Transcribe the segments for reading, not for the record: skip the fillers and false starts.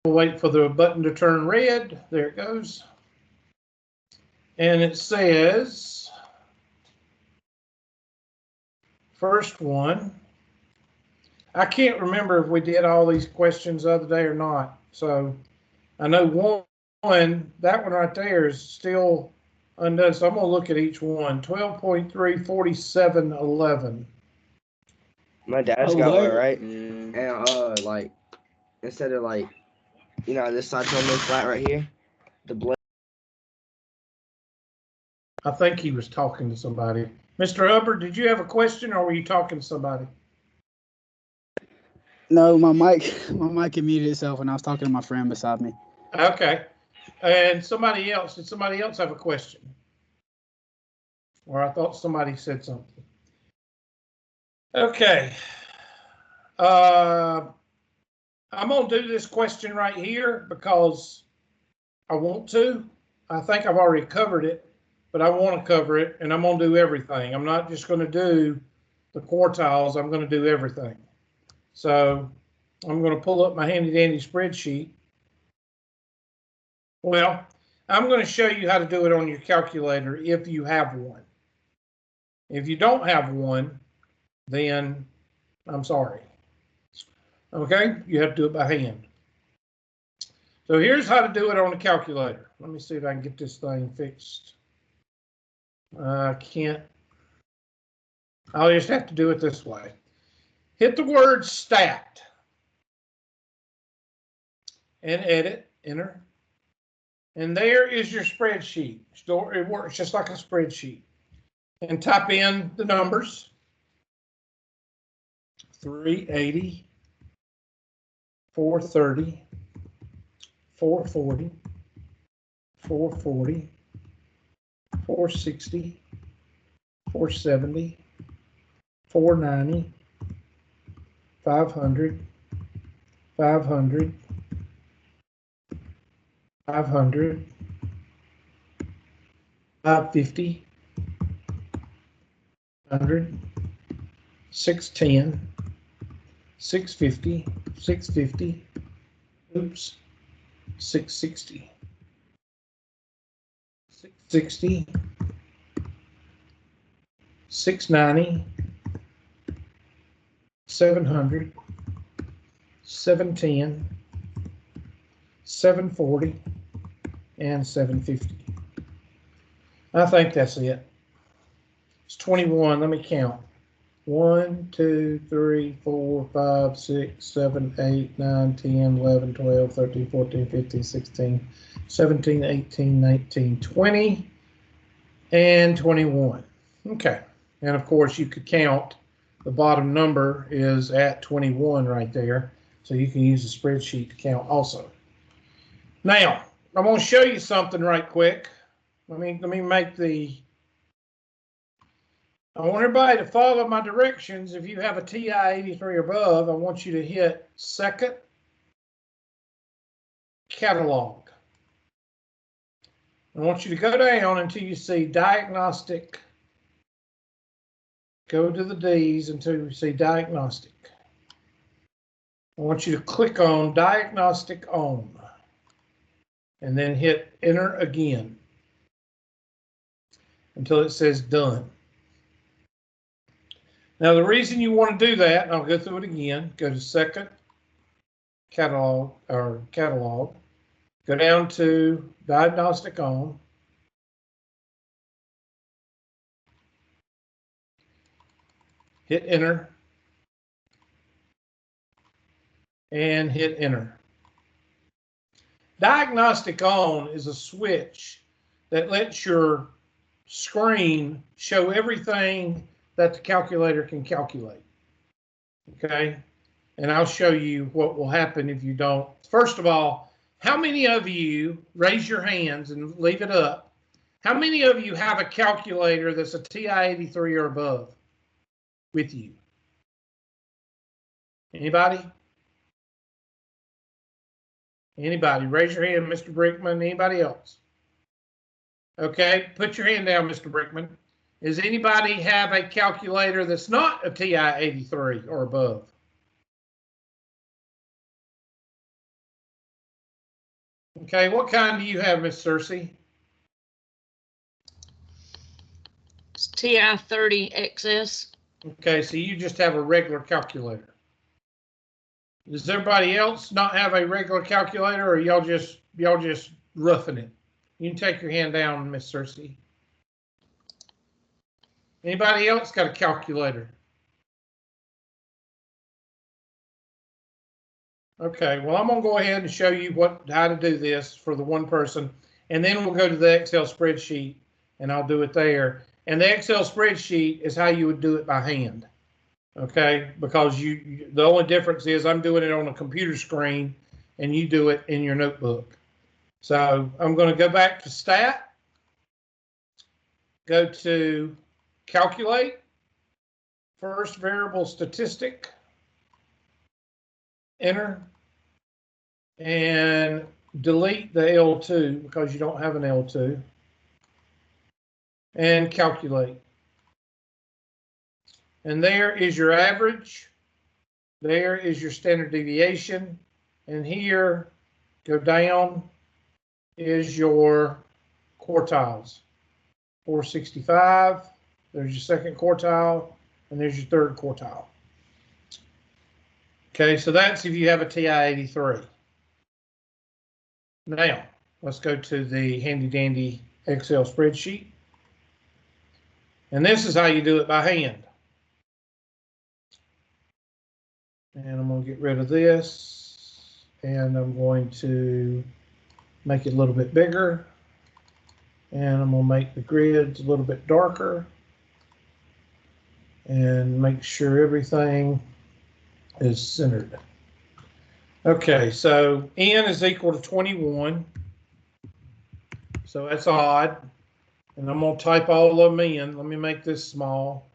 We'll wait for the button to turn red. There it goes. And it says, first one. I can't remember if we did all these questions the other day or not. So I know one, that one right there is still undone. So I'm going to look at each one. 12.3, 47, 11. My dad's got one, right? And like, instead of like, you know, this side's on this flat right here, the blend. I think he was talking to somebody. Mr. Hubbard, did you have a question or were you talking to somebody? No, my mic had muted itself when I was talking to my friend beside me. Okay. And somebody else, did somebody else have a question? Or I thought somebody said something. Okay. I'm going to do this question right here because I want to. I think I've already covered it, but I want to cover it, and I'm going to do everything. I'm not just going to do the quartiles. I'm going to do everything. So I'm going to pull up my handy-dandy spreadsheet. Well, I'm going to show you how to do it on your calculator if you have one. If you don't have one, then I'm sorry. Okay, you have to do it by hand. So here's how to do it on a calculator. Let me see if I can get this thing fixed. I can't. I'll just have to do it this way. Hit the word stat and edit, enter. And there is your spreadsheet. It works just like a spreadsheet. And type in the numbers. 380, 430, 440, 440, 460, 470, 490, 500, 500, 500, 550, 100, 610, 650, 650, oops, 660, 660, 690, 700, 710, 740, and 750. I think that's it. It's 21. Let me count. 1, 2, 3, 4, 5, 6, 7, 8, 9, 10, 11, 12, 13, 14, 15, 16, 17, 18, 19, 20, and 21. Okay. And of course, you could count. The bottom number is at 21 right there. So you can use the spreadsheet to count also. Now, I'm going to show you something right quick. Let me make the... I want everybody to follow my directions. If you have a TI 83 or above, I want you to hit second catalog. I want you to go down until you see diagnostic. Go to the D's until you see diagnostic. I want you to click on diagnostic on and then hit enter again until it says done. Now, the reason you want to do that, and I'll go through it again, go to second catalog, go down to diagnostic on, hit enter, and hit enter. Diagnostic on is a switch that lets your screen show everything that the calculator can calculate. Okay, and I'll show you what will happen if you don't. First of all, how many of you, raise your hands and leave it up, how many of you have a calculator that's a TI 83 or above with you? Anybody? Anybody? Raise your hand, Mr. Brickman. Anybody else? Okay, put your hand down, Mr. Brickman. Does anybody have a calculator that's not a TI 83 or above? Okay, what kind do you have, Miss Cersei? It's TI-30XS. Okay, so you just have a regular calculator. Does everybody else not have a regular calculator, or y'all just roughing it? You can take your hand down, Miss Cersei. Anybody else got a calculator? Okay, well, I'm going to go ahead and show you how to do this for the one person, and then we'll go to the Excel spreadsheet, and I'll do it there. And the Excel spreadsheet is how you would do it by hand, okay? Because the only difference is I'm doing it on a computer screen, and you do it in your notebook. So I'm going to go back to Stat, go to Calculate, First Variable Statistic, Enter, and delete the L2 because you don't have an L2, and calculate. And there is your average, there is your standard deviation, and here, go down, is your quartiles. 465, there's your second quartile, and there's your third quartile. Okay, so that's if you have a TI-83. Now, let's go to the handy dandy Excel spreadsheet. And this is how you do it by hand. And I'm going to get rid of this. And I'm going to make it a little bit bigger. And I'm going to make the grids a little bit darker. And make sure everything is centered. Okay, so n is equal to 21. So that's odd. And I'm going to type all of them in. Let me make this small.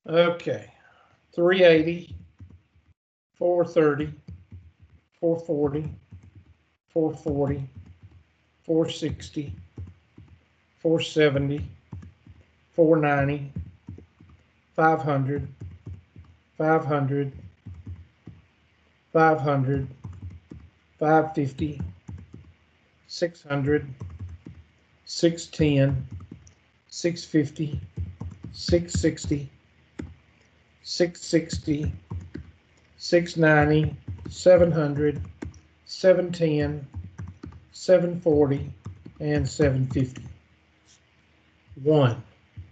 Okay, 380, 430, 440, 440, 460, 470, 490, 500, 500, 500, 550, 600, 610, 650, 660, 660, 690, 700, 710, 740, and 750. 1,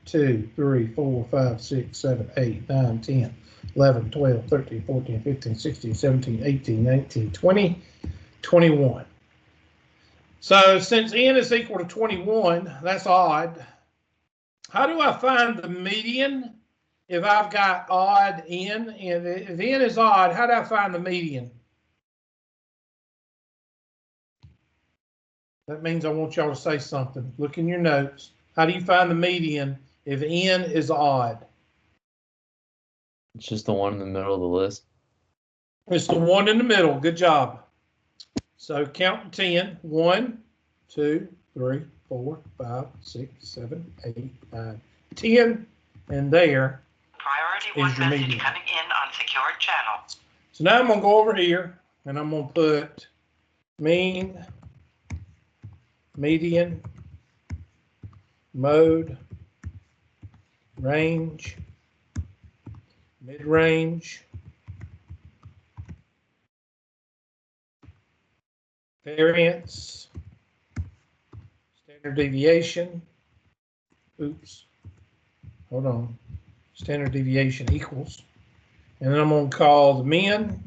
2, 3, 4, 5, 6, 7, 8, 9, 10, 11, 12, 13, 14, 15, 16, 17, 18, 19, 20, 21. So since n is equal to 21, that's odd. How do I find the median if I've got odd n? And if n is odd, how do I find the median? That means I want y'all to say something. Look in your notes. How do you find the median if n is odd? It's just the one in the middle of the list. It's the one in the middle. Good job. So count to 10. 1, 2, 3, 4, 5, 6, 7, 8, 9, 10. And there is your median. Coming in on secured channel. So now I'm going to go over here and I'm going to put mean, median, mode, range, mid-range, variance, standard deviation, oops, hold on, standard deviation equals, and then I'm going to call the mean,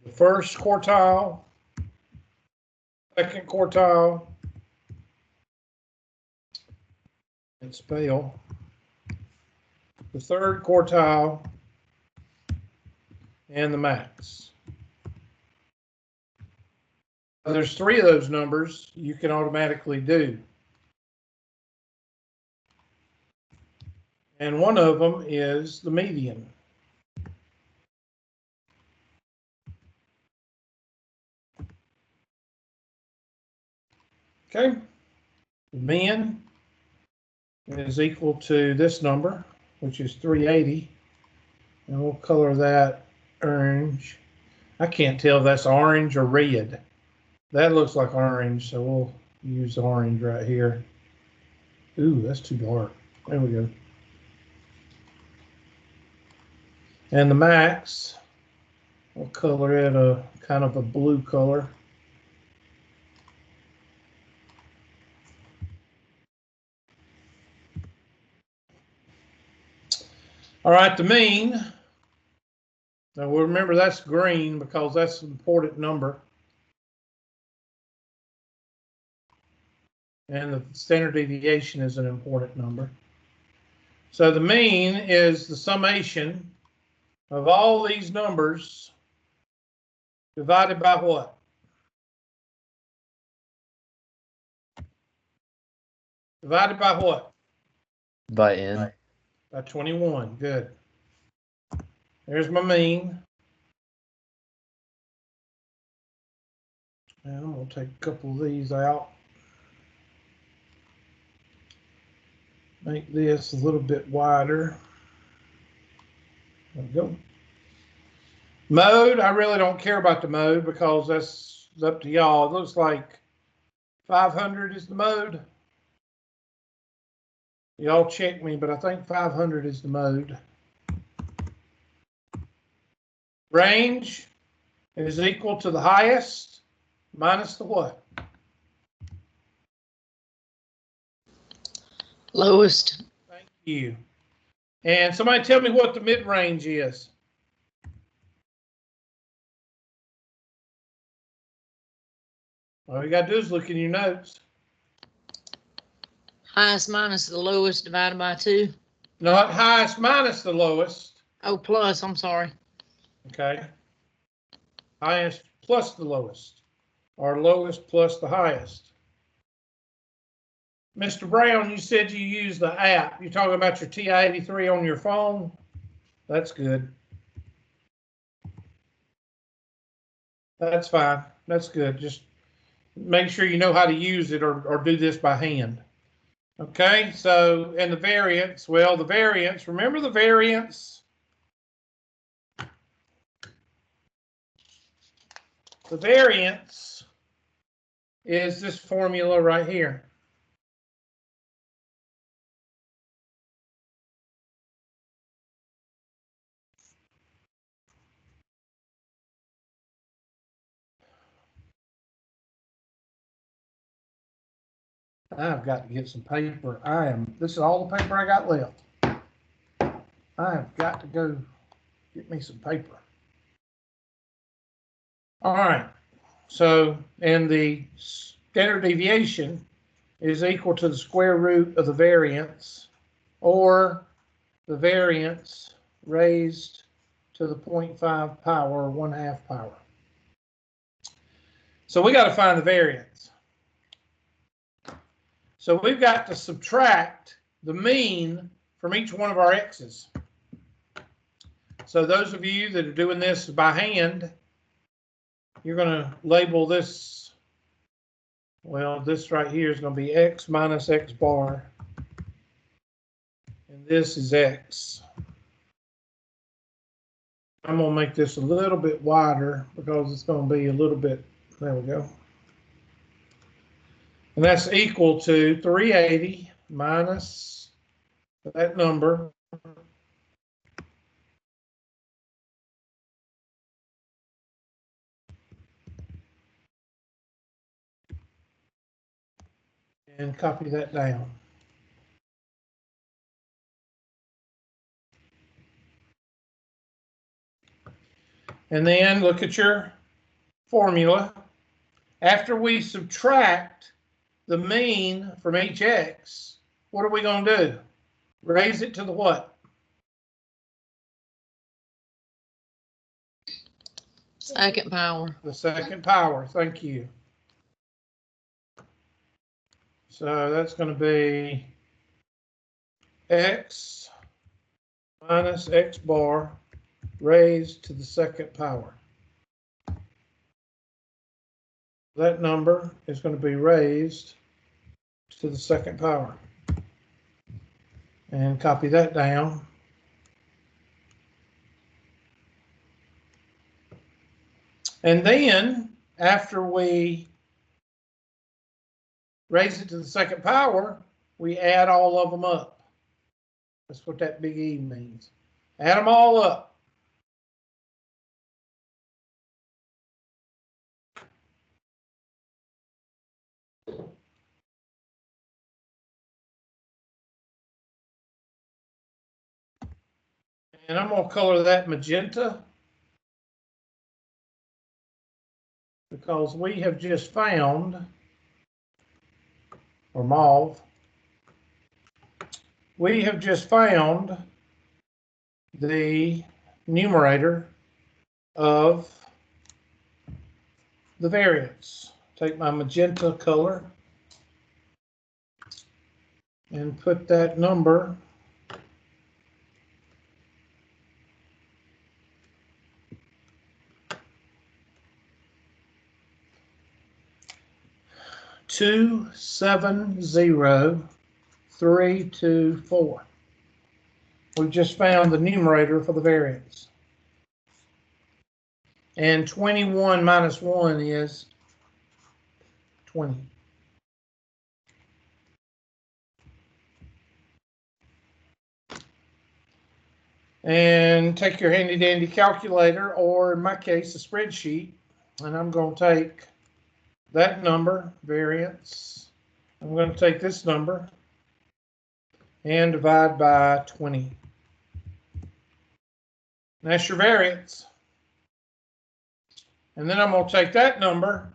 the first quartile, second quartile, and spell, the third quartile, and the max. There's 3 of those numbers you can automatically do. And one of them is the median. Okay. The mean is equal to this number, which is 380. And we'll color that orange. I can't tell if that's orange or red. That looks like orange, so we'll use orange right here. Ooh, that's too dark. There we go. And the max, we'll color it a kind of a blue color. All right, the mean. Now we'll remember that's green because that's an important number. And the standard deviation is an important number. So the mean is the summation of all these numbers divided by what? Divided by what? By n. By 21. Good. There's my mean. And I'm going to take a couple of these out. Make this a little bit wider. There we go. Mode, I really don't care about the mode because that's up to y'all. It looks like 500 is the mode. Y'all check me, but I think 500 is the mode. Range is equal to the highest minus the what? Lowest. Thank you. And somebody tell me what the mid-range is. All you got to do is look in your notes. Highest minus the lowest divided by 2. Not highest minus the lowest. Oh, plus, I'm sorry. Okay. Highest plus the lowest, or lowest plus the highest. Mr. Brown, you said you use the app. You're talking about your TI-83 on your phone? That's good. That's fine. That's good. Just make sure you know how to use it or do this by hand. Okay, so, and the variance, well, the variance, remember the variance? The variance is this formula right here. I've got to get some paper. This is all the paper I got left. I have got to go get me some paper. All right. So, and the standard deviation is equal to the square root of the variance, or the variance raised to the 0.5 power, or 1/2 power. So we got to find the variance. So we've got to subtract the mean from each one of our x's. So those of you that are doing this by hand, you're going to label this, well, this right here is going to be x minus x bar. And this is x. I'm going to make this a little bit wider because it's going to be a little bit, there we go. And that's equal to 380 minus that number. And copy that down. And then look at your formula. After we subtract the mean from each x, what are we going to do? Raise it to the what? Second power. The second power. Thank you. So that's going to be x minus x bar raised to the second power. That number is going to be raised to the second power. And copy that down. And then after we raise it to the second power, we add all of them up. That's what that big E means. Add them all up. And I'm going to color that magenta because we have just found, or mauve, we have just found the numerator of the variance. Take my magenta color and put that number two 70324. We've just found the numerator for the variance. And 21 minus 1 is 20. And take your handy dandy calculator, or in my case, a spreadsheet, and I'm going to take that number, variance. I'm going to take this number and divide by 20. That's your variance. And then I'm going to take that number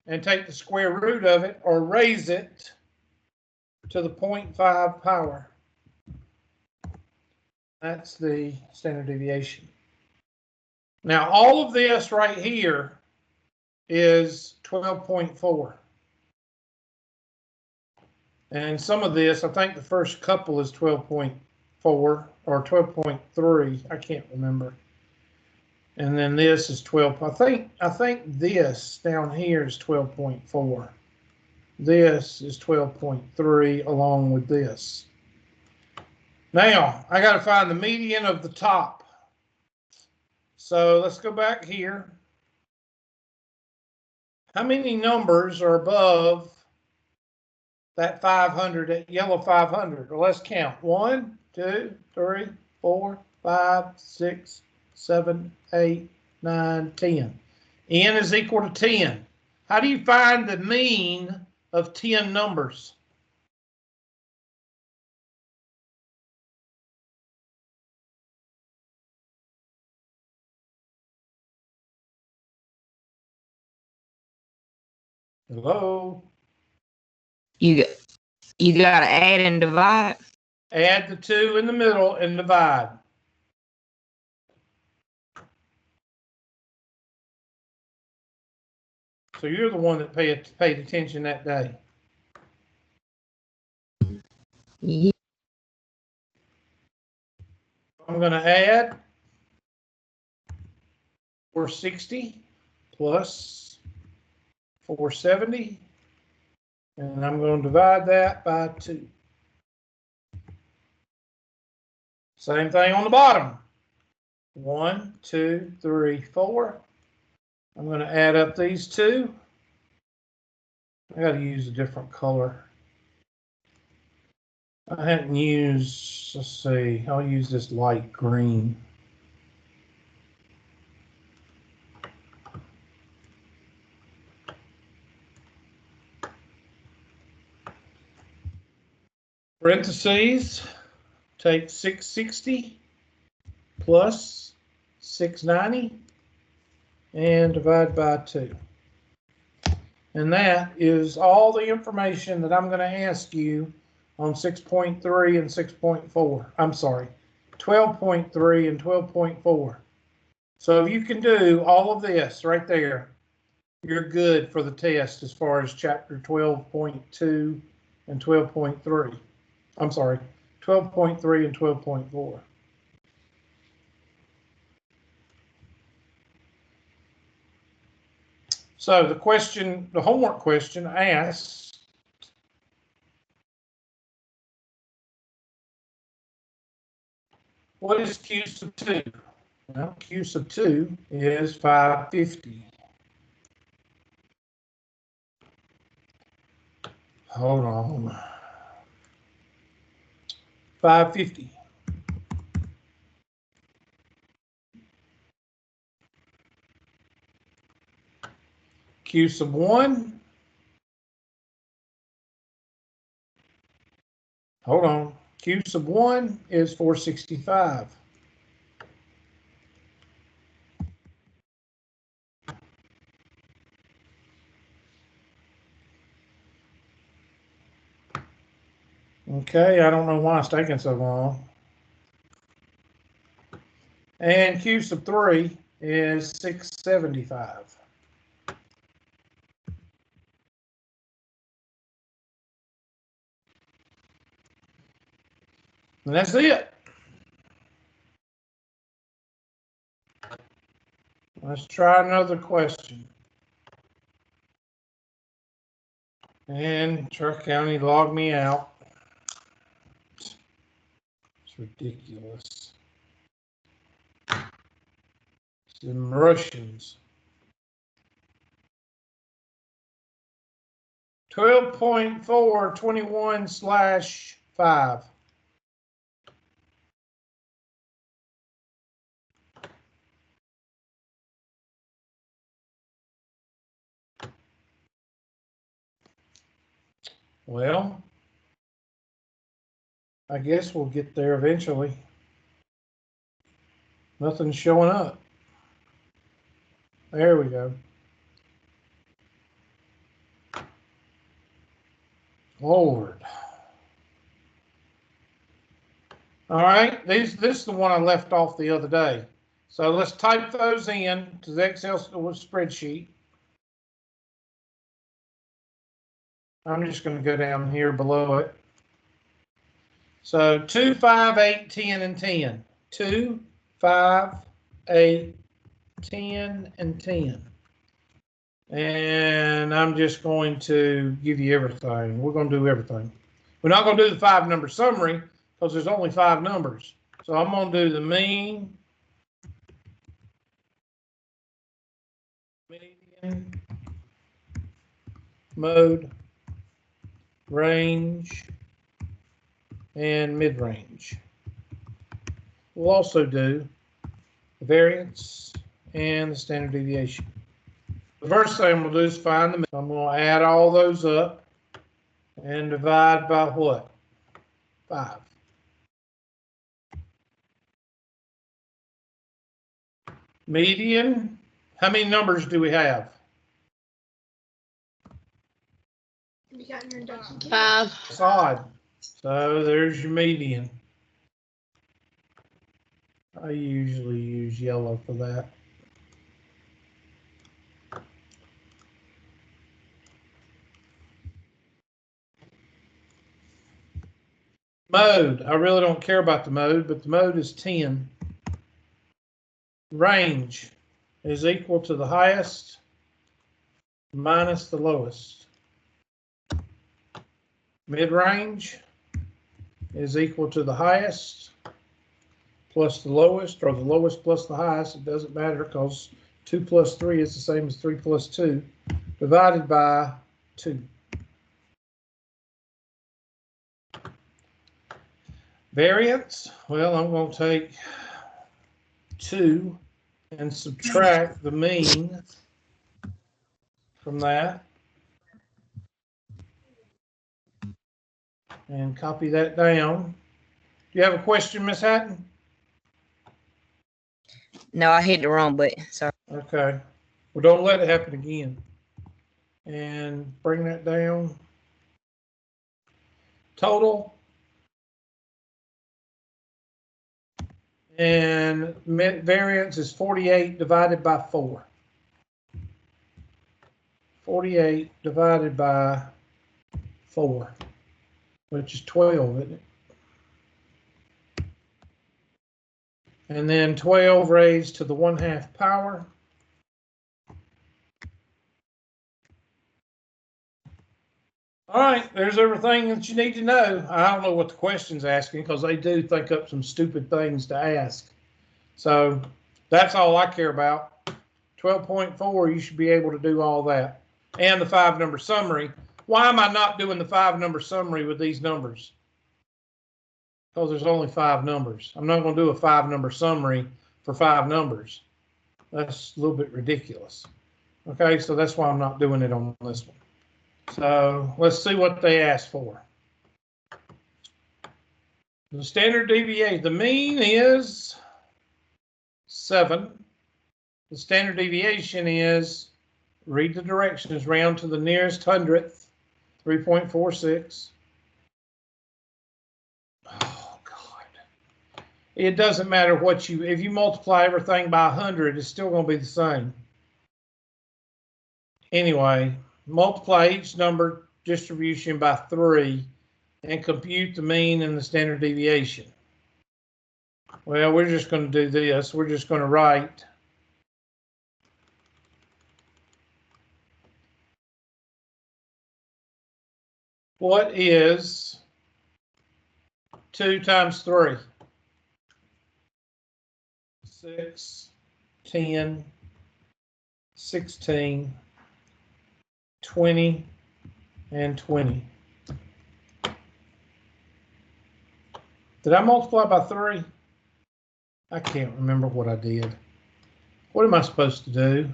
and take the square root of it, or raise it to the 0.5 power. That's the standard deviation. Now, all of this right here is 12.4. And some of this, I think the first couple is 12.4 or 12.3. I can't remember. And then this is 12. I think this down here is 12.4. This is 12.3 along with this. Now, I got to find the median of the top. So let's go back here. How many numbers are above that 500, that yellow 500? Well, let's count. 1, 2, 3, 4, 5, 6, 7, 8, 9, 10. N is equal to 10. How do you find the mean of 10 numbers? Hello? You gotta add and divide. Add the 2 in the middle and divide. So you're the one that paid attention that day. Yeah. I'm going to add 460 plus 470, and I'm going to divide that by 2. Same thing on the bottom. 1, 2, 3, 4. I'm going to add up these two. I got to use a different color. I hadn't used, let's see, I'll use this light green. Parentheses, take 660 plus 690 and divide by 2. And that is all the information that I'm going to ask you on 6.3 and 6.4. I'm sorry, 12.3 and 12.4. So if you can do all of this right there, you're good for the test as far as chapter 12.2 and 12.3. I'm sorry, 12.3 and 12.4. So the question, the homework question asks, what is q sub 2? Well, Q sub 2 is 550. Hold on. 550. Q sub 1. Hold on. Q sub 1 is 465. Okay, I don't know why it's taking so long. And Q sub 3 is 675. And that's it. Let's try another question. And Truck County logged me out. It's ridiculous. Some Russians. 12.421/5. Well, I guess we'll get there eventually. Nothing's showing up. There we go. Lord. All right, this is the one I left off the other day. So let's type those in to the Excel spreadsheet. I'm just going to go down here below it. So 2, 5, 8, 10, and 10. 2, 5, 8, 10, and 10. And I'm just going to give you everything. We're going to do everything. We're not going to do the 5-number summary because there's only 5 numbers. So I'm going to do the mean, median, mode, range, and mid-range. We'll also do the variance and the standard deviation. The first thing we'll do is find the. I'm going to add all those up and divide by what? 5. Median. How many numbers do we have? You got in your introduction. 5. It's odd. So there's your median. I usually use yellow for that. Mode. I really don't care about the mode, but the mode is 10. Range is equal to the highest minus the lowest. Mid-range is equal to the highest plus the lowest, or the lowest plus the highest. It doesn't matter because 2 plus 3 is the same as 3 plus 2, divided by 2. Variance, well, I'm going to take 2 and subtract the mean from that. And copy that down. Do you have a question, Miss Hatton? No, I hit the wrong button. Sorry. Okay. Well, don't let it happen again. And bring that down. Total. And variance is 48 divided by 4. 48 divided by 4, which is 12, isn't it? And then 12 raised to the 1/2 power. All right, there's everything that you need to know. I don't know what the question's asking because they do think up some stupid things to ask. So That's all I care about. 12.4, you should be able to do all that. And the 5-number summary. Why am I not doing the 5-number summary with these numbers? Because there's only 5 numbers. I'm not going to do a 5-number summary for 5 numbers. That's a little bit ridiculous. Okay, so that's why I'm not doing it on this one. So let's see what they asked for. The standard deviation, the mean is 7. The standard deviation is, read the directions, round to the nearest hundredth, 3.46. Oh, God. It doesn't matter what if you multiply everything by 100, it's still going to be the same. Anyway, multiply each number distribution by 3 and compute the mean and the standard deviation. Well, we're just going to do this. We're just going to write what is 2 times 3? 6, 10, 16, 20, and 20. Did I multiply by 3? I can't remember what I did. What am I supposed to do?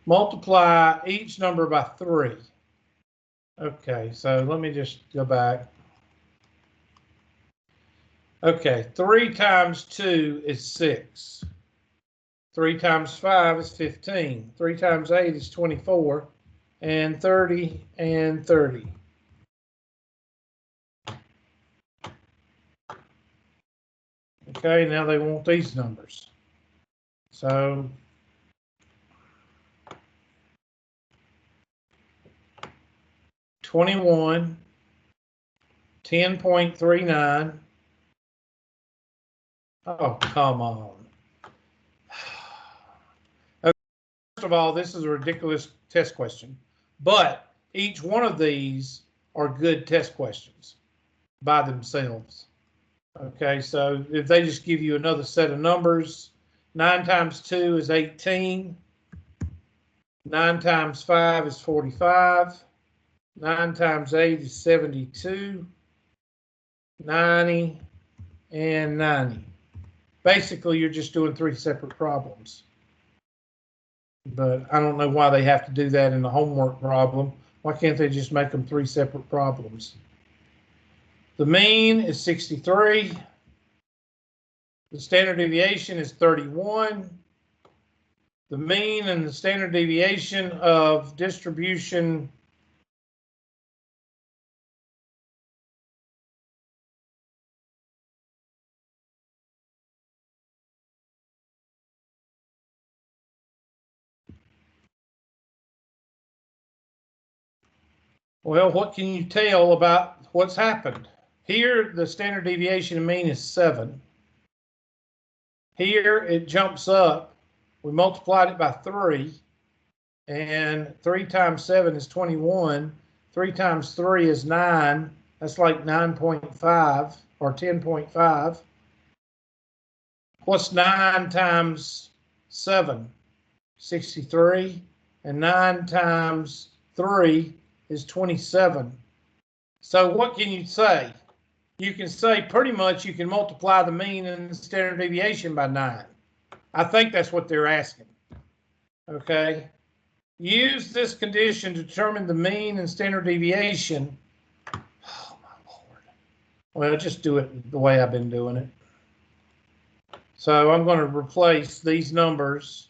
Multiply each number by 3. Okay, so let me just go back. Okay, 3 times 2 is 6. 3 times 5 is 15. 3 times 8 is 24. And 30 and 30. Okay, now they want these numbers. So $21, 10.39. Oh, come on. Okay, first of all, this is a ridiculous test question, but each one of these are good test questions by themselves. Okay, so if they just give you another set of numbers, 9 times 2 is 18. 9 times 5 is 45. 9 times 8 is 72. 90 and 90. Basically, you're just doing 3 separate problems. But I don't know why they have to do that in the homework problem. Why can't they just make them 3 separate problems? The mean is 63. The standard deviation is 31. The mean and the standard deviation of distribution well, what can you tell about what's happened? Here, the standard deviation and mean is 7. Here, it jumps up. We multiplied it by 3. And 3 times 7 is 21. 3 times 3 is 9. That's like 9.5 or 10.5. What's 9 times 7? 63. And 9 times 3 is 27. So what can you say? You can say pretty much you can multiply the mean and the standard deviation by 9. I think that's what they're asking. Okay. Use this condition to determine the mean and standard deviation. Oh, my Lord. Well, just do it the way I've been doing it. So I'm going to replace these numbers.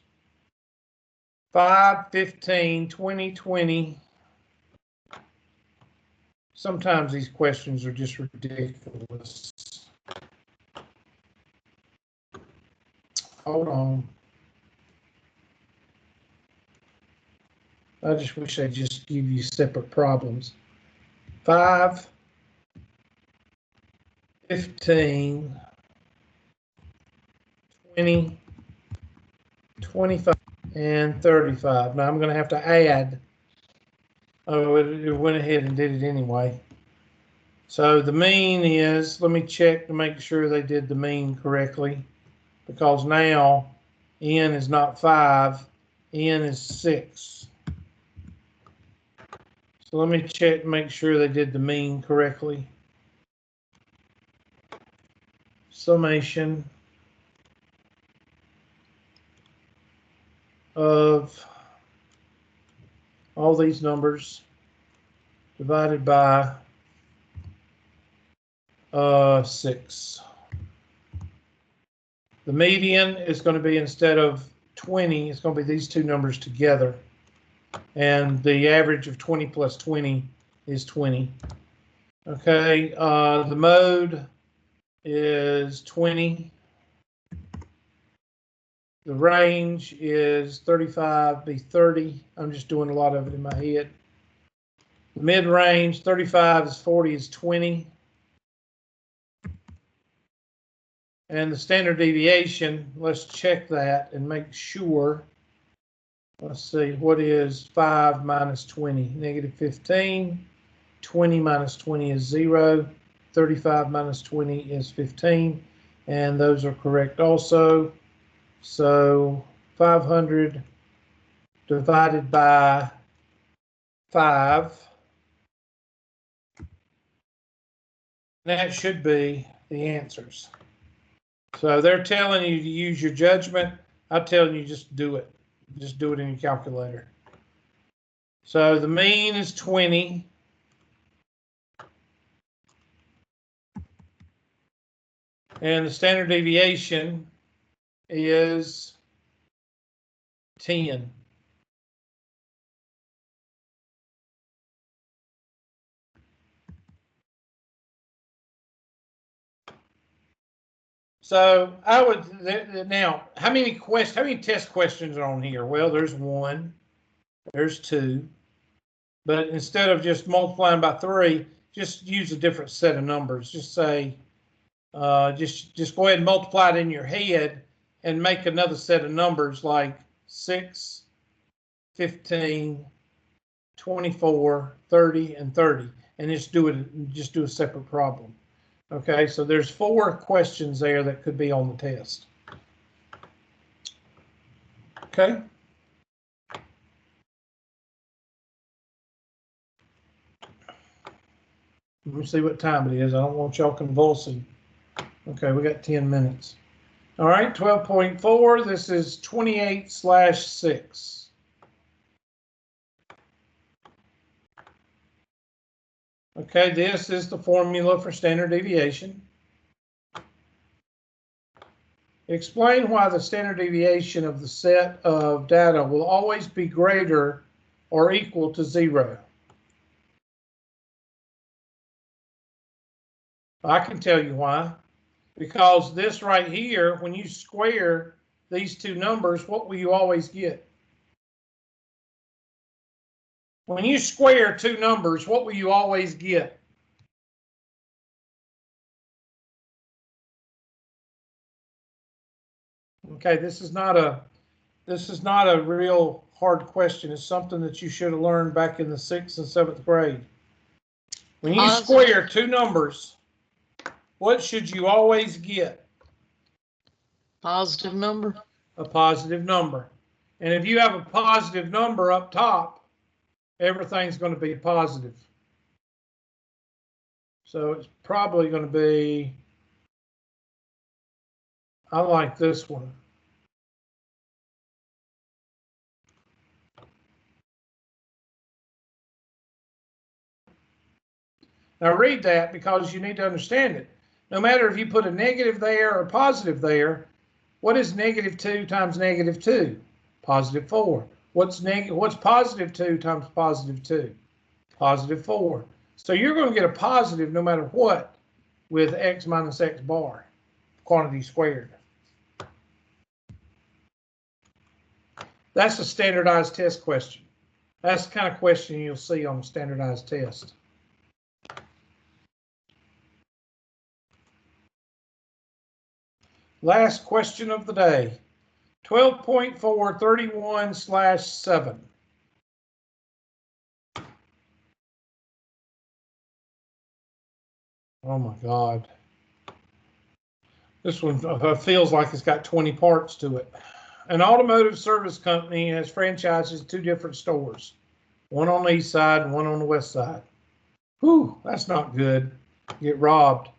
5, 15, 20, 20. Sometimes these questions are just ridiculous. Hold on. I just wish they'd just give you separate problems. 5, 15, 20, 25, and 35. Now I'm going to have to add. Oh, it went ahead and did it anyway. So the mean is, let me check to make sure they did the mean correctly, because now N is not 5, N is 6. So let me check, make sure they did the mean correctly. Summation of all these numbers divided by 6. The median is going to be, instead of 20, it's going to be these two numbers together. And the average of 20 plus 20 is 20. Okay, the mode is 20. The range is 35, be 30. I'm just doing a lot of it in my head. The mid-range, 35 is 40 is 20. And the standard deviation, let's check that and make sure. Let's see, what is 5 minus 20? Negative 15. 20 minus 20 is 0. 35 minus 20 is 15. And those are correct also. So 500 divided by 5. That should be the answers. So they're telling you to use your judgment. I'm telling you just do it. Just do it in your calculator. So the mean is 20. And the standard deviation is 10. So I would, now, how many test questions are on here? Well, there's 1, there's 2, but instead of just multiplying by 3, just use a different set of numbers. Just say, just go ahead and multiply it in your head and make another set of numbers like 6, 15, 24, 30, and 30, and just do a separate problem. Okay, so there's 4 questions there that could be on the test. Okay. Let me see what time it is. I don't want y'all convulsing. Okay, we got 10 minutes. All right, 12.4, this is 28/6. Okay, this is the formula for standard deviation. Explain why the standard deviation of the set of data will always be greater or equal to 0. I can tell you why. Because this right here, when you square these two numbers, what will you always get? When you square two numbers, what will you always get? Okay, this is not a real hard question. It's something that you should have learned back in the 6th and 7th grade. When you square two numbers, what should you always get? Positive number. A positive number. And if you have a positive number up top, everything's going to be positive. So it's probably going to be, I like this one. Now read that, because you need to understand it. No matter if you put a negative there or a positive there, what is negative 2 times negative 2? Positive 4. What's positive 2 times positive 2? Positive 4. So you're going to get a positive no matter what with x minus x bar, quantity squared. That's a standardized test question. That's the kind of question you'll see on a standardized test. Last question of the day. 12.4, 31/7. Oh my God. This one feels like it's got 20 parts to it. An automotive service company has franchises 2 different stores, one on the east side and one on the west side. Whew, that's not good. Get robbed.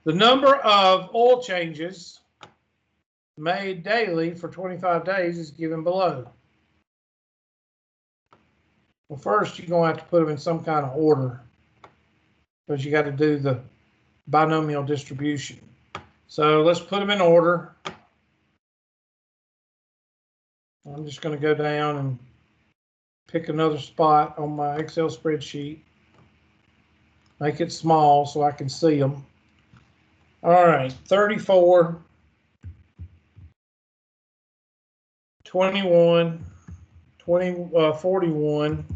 The number of oil changes made daily for 25 days is given below. Well, first you're going to have to put them in some kind of order because you got to do the binomial distribution. So let's put them in order. I'm just going to go down and pick another spot on my Excel spreadsheet. Make it small so I can see them. All right, 34, 21, 41,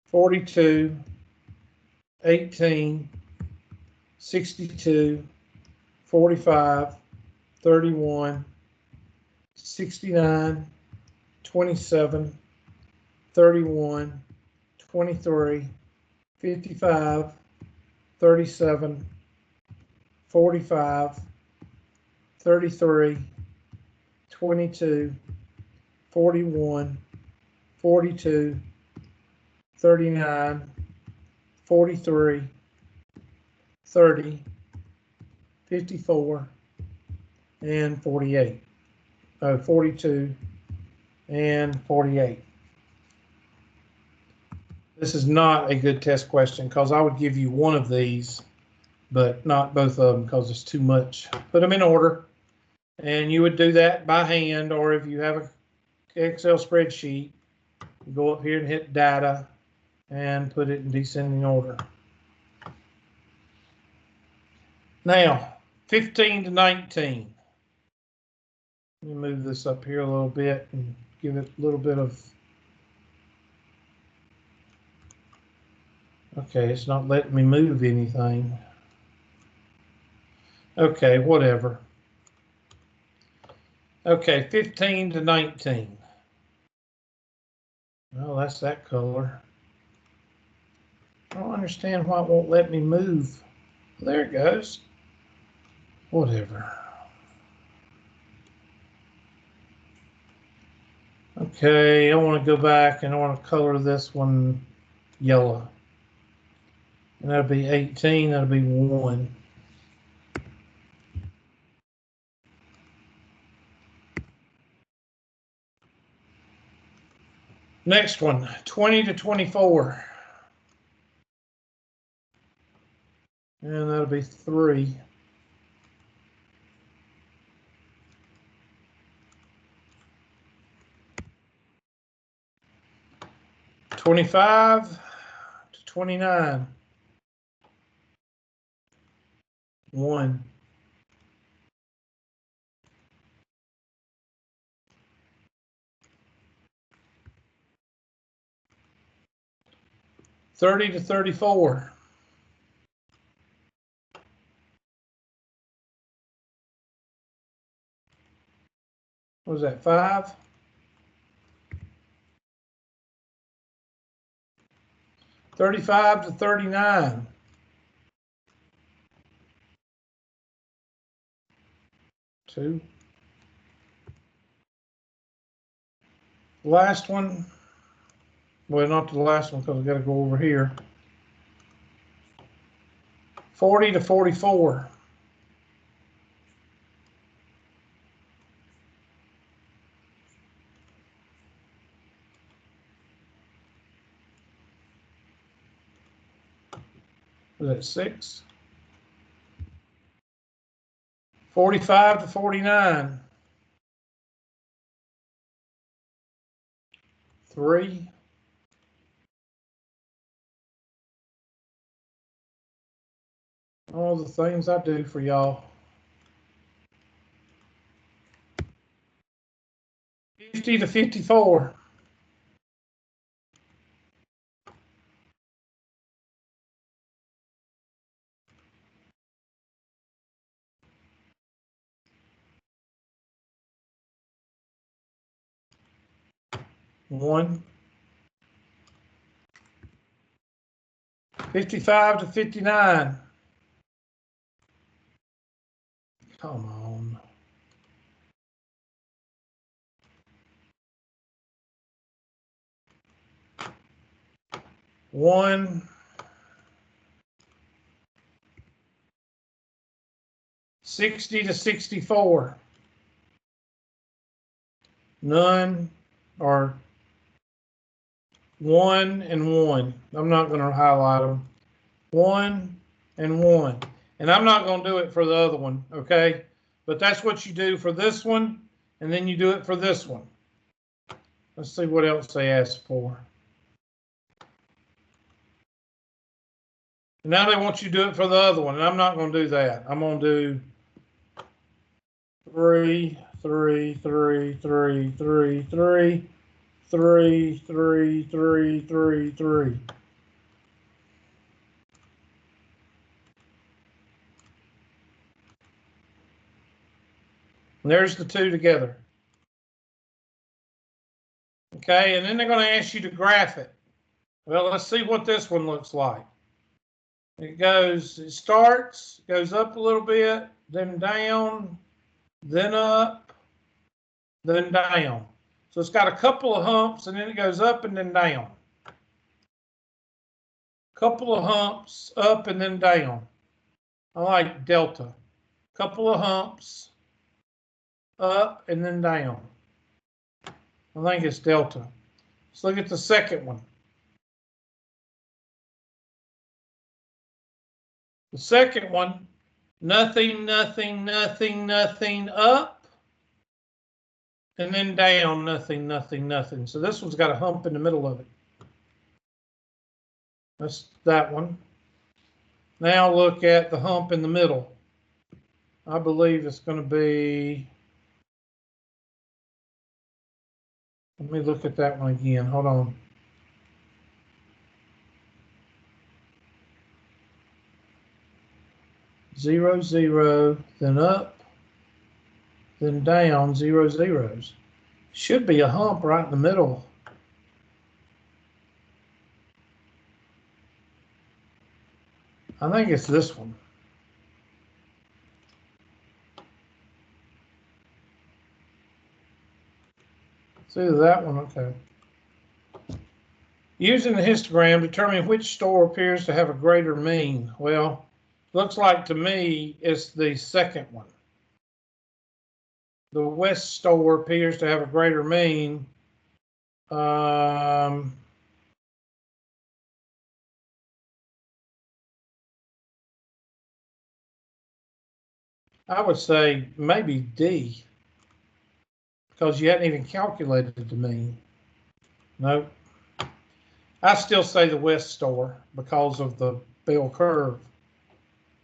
42, 18, 62, 45, 31, 69, 27, 31, 23, 55, 37, 45, 33, 22, 41, 42, 39, 43, 30, 54, and 48. 42 and 48. This is not a good test question because I would give you one of these, but not both of them because it's too much. Put them in order, and you would do that by hand, or if you have an Excel spreadsheet, go up here and hit data and put it in descending order. Now, 15 to 19. Let me move this up here a little bit and give it a little bit of, okay, it's not letting me move anything. Okay, whatever. Okay, 15 to 19. Well, that's that color. I don't understand why it won't let me move. There it goes. Whatever. Okay, I want to go back and I want to color this one yellow. And that'll be 18, that'll be 1. Next one, 20 to 24. And that'll be 3. $25 to 29. 1. $30 to 34. What was that, 5? $35 to 39. 2. Last one. Well, not the last one because we got to go over here. 40 to 44. Was that 6? 45 to 49. 3. All the things I do for y'all. 50 to 54. 1. 55 to 59. Come on. 1, 60 to 64. None, or 1 and 1. I'm not going to highlight them. 1 and 1. And I'm not going to do it for the other one, okay? But that's what you do for this one, and then you do it for this one. Let's see what else they asked for. Now they want you to do it for the other one, and I'm not going to do that. I'm going to do 3, 3, 3, 3, 3, 3, 3, 3, 3, 3, 3. And there's the two together. Okay, and then they're going to ask you to graph it. Well, let's see what this one looks like. It starts, goes up a little bit, then down, then up, then down. So it's got a couple of humps, and then it goes up and then down. Couple of humps, up and then down. I like delta. Couple of humps, up and then down. I think it's delta. Let's look at the second one. The second one, nothing, nothing, nothing, nothing, up, and then down, nothing, nothing, nothing. So this one's got a hump in the middle of it. That's that one. Now look at the hump in the middle. I believe it's going to be, let me look at that one again. Hold on. Zero, zero, then up, then down, 0 zeros. Should be a hump right in the middle. I think it's this one. It's either that one, okay. Using the histogram, determine which store appears to have a greater mean. Well, looks like to me it's the second one. The West store appears to have a greater mean. I would say maybe D, because you hadn't even calculated the mean. Nope. I still say the West store because of the bell curve.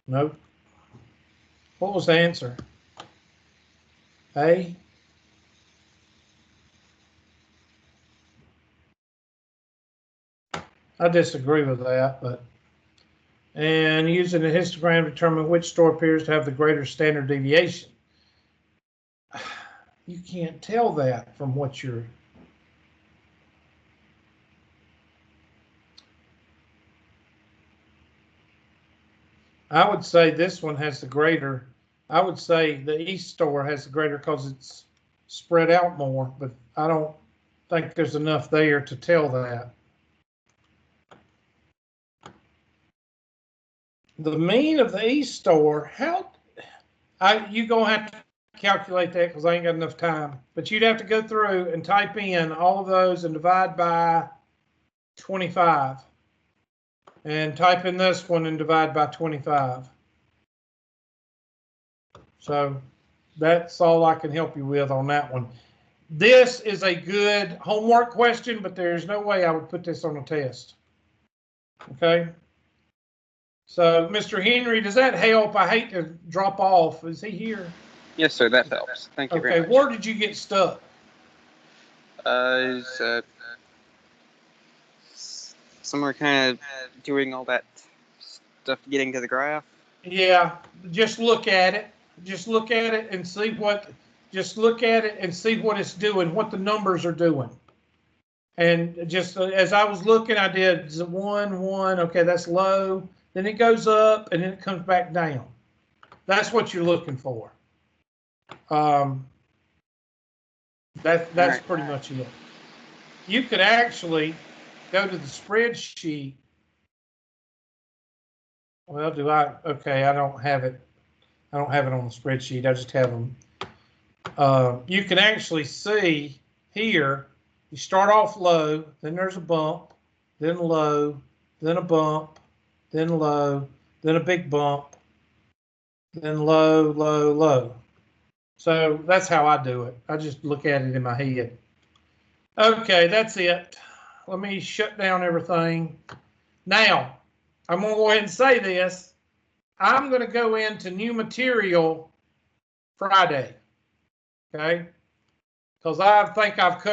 Nope. What was the answer? A? I disagree with that, but. And using the histogram to determine which store appears to have the greater standard deviation. You can't tell that from what you're. I would say this one has the greater. I would say the East store has the greater because it's spread out more, but I don't think there's enough there to tell that. The mean of the East store, you gonna have to calculate that because I ain't got enough time. But you'd have to go through and type in all of those and divide by 25. And type in this one and divide by 25. So that's all I can help you with on that one. This is a good homework question, but there's no way I would put this on a test. Okay. So, Mr. Henry, does that help? I hate to drop off. Is he here? Yes, sir. That helps. Thank you very much. Okay. Where did you get stuck? Somewhere kind of doing all that stuff, getting to the graph. Yeah. Just look at it. Just look at it and see what. Just look at it and see what it's doing, what the numbers are doing. And just as I was looking, I did 1, 1. Okay, that's low. Then it goes up and then it comes back down. That's what you're looking for. That's pretty much it. You could actually go to the spreadsheet. Well, do I? Okay, I don't have it. I don't have it on the spreadsheet. I just have them. You can actually see here, you start off low, then there's a bump, then low, then a bump, then low, then a big bump, then low, low, low. So that's how I do it. I just look at it in my head. Okay, that's it. Let me shut down everything. Now, I'm going to go ahead and say this. I'm going to go into new material Friday. Okay? Because I think I've covered